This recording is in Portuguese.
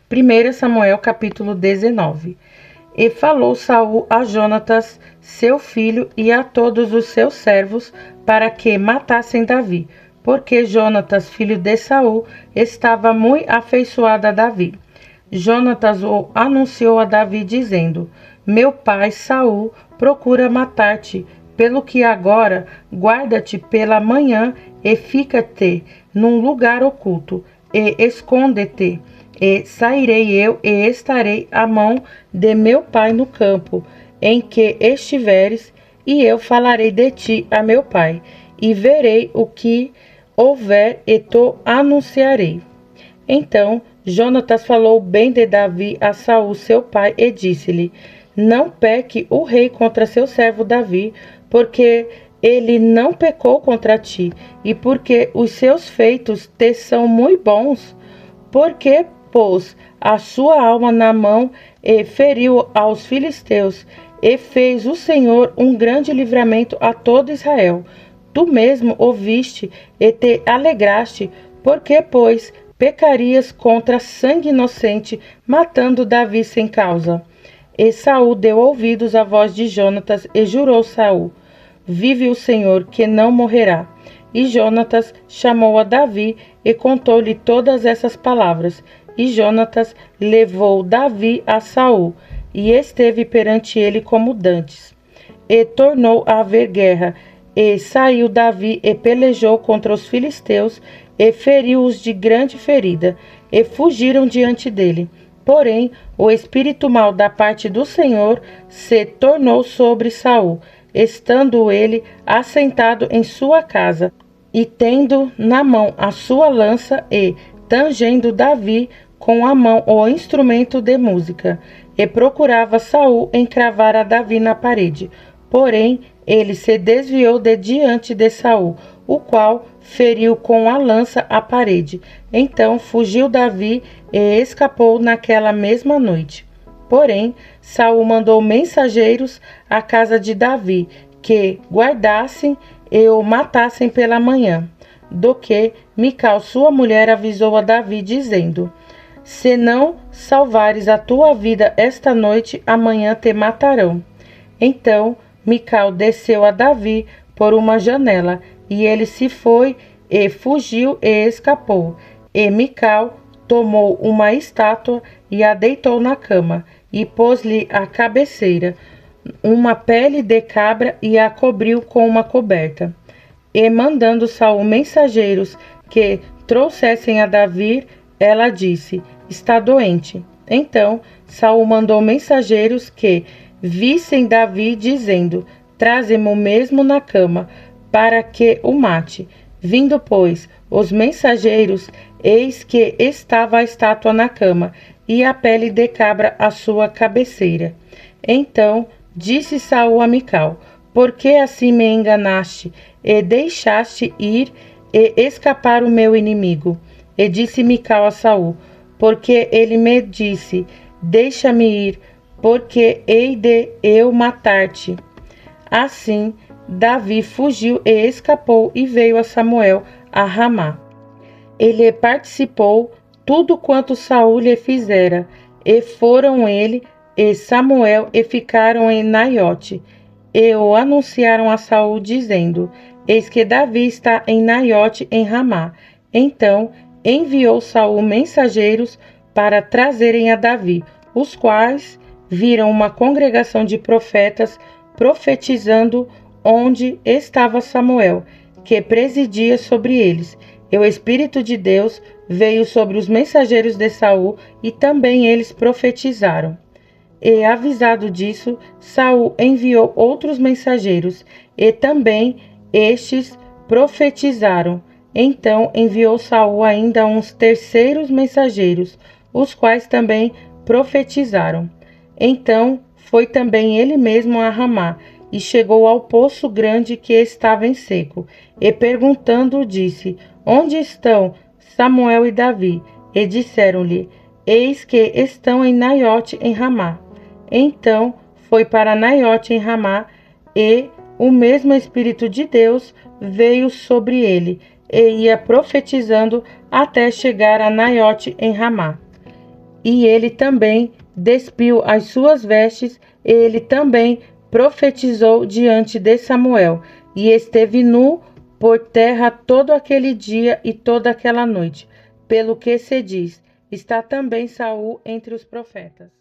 1 Samuel capítulo 19. E falou Saul a Jonatas, seu filho, e a todos os seus servos, para que matassem Davi, porque Jonatas, filho de Saul, estava muito afeiçoado a Davi. Jonatas o anunciou a Davi, dizendo: Meu pai Saul procura matar-te, pelo que agora guarda-te pela manhã e fica-te num lugar oculto, e esconde-te. E sairei eu e estarei à mão de meu pai no campo em que estiveres, e eu falarei de ti a meu pai, e verei o que houver e te anunciarei. Então Jonatas falou bem de Davi a Saul seu pai e disse-lhe: Não peque o rei contra seu servo Davi, porque ele não pecou contra ti, e porque os seus feitos te são muito bons, porque pôs a sua alma na mão e feriu aos filisteus, e fez o Senhor um grande livramento a todo Israel. Tu mesmo ouviste e te alegraste, porque, pois, pecarias contra sangue inocente, matando Davi sem causa. E Saul deu ouvidos à voz de Jonatas e jurou Saul: Vive o Senhor, que não morrerá. E Jonatas chamou a Davi e contou-lhe todas essas palavras. E Jonatas levou Davi a Saul, e esteve perante ele como dantes. E tornou a haver guerra, e saiu Davi e pelejou contra os filisteus, e feriu-os de grande ferida, e fugiram diante dele. Porém, o espírito mau da parte do Senhor se tornou sobre Saul, estando ele assentado em sua casa, e tendo na mão a sua lança, e tangendo Davi com a mão o instrumento de música, e procurava Saul encravar a Davi na parede. Porém, ele se desviou de diante de Saul, o qual feriu com a lança a parede. Então fugiu Davi e escapou naquela mesma noite. Porém, Saul mandou mensageiros à casa de Davi, que guardassem e o matassem pela manhã. Do que Mical, sua mulher, avisou a Davi, dizendo: Se não salvares a tua vida esta noite, amanhã te matarão. Então Mical desceu a Davi por uma janela, e ele se foi e fugiu e escapou. E Mical tomou uma estátua e a deitou na cama, e pôs-lhe à cabeceira uma pele de cabra e a cobriu com uma coberta. E mandando Saul mensageiros que trouxessem a Davi, ela disse: Está doente. Então Saul mandou mensageiros que vissem Davi, dizendo: Traze-mo mesmo na cama, para que o mate. Vindo, pois, os mensageiros, eis que estava a estátua na cama, e a pele de cabra à sua cabeceira. Então disse Saul a Mical: Por que assim me enganaste, e deixaste ir e escapar o meu inimigo? E disse Mical a Saul: Porque ele me disse: Deixa-me ir, porque hei de eu matar-te. Assim Davi fugiu e escapou, e veio a Samuel a Ramá. Ele participou tudo quanto Saul lhe fizera, e foram ele e Samuel e ficaram em Naiote, e o anunciaram a Saul, dizendo: Eis que Davi está em Naiote em Ramá. Então enviou Saul mensageiros para trazerem a Davi, os quais viram uma congregação de profetas profetizando onde estava Samuel, que presidia sobre eles. E o Espírito de Deus veio sobre os mensageiros de Saul, e também eles profetizaram. E avisado disso, Saul enviou outros mensageiros, e também estes profetizaram. Então enviou Saul ainda uns terceiros mensageiros, os quais também profetizaram. Então foi também ele mesmo a Ramá, e chegou ao poço grande que estava em seco, e perguntando disse: Onde estão Samuel e Davi? E disseram-lhe: Eis que estão em Naiote em Ramá. Então foi para Naiote em Ramá, e o mesmo Espírito de Deus veio sobre ele, e ia profetizando até chegar a Naiote em Ramá. E ele também despiu as suas vestes, e ele também profetizou diante de Samuel, e esteve nu por terra todo aquele dia e toda aquela noite. Pelo que se diz, está também Saul entre os profetas.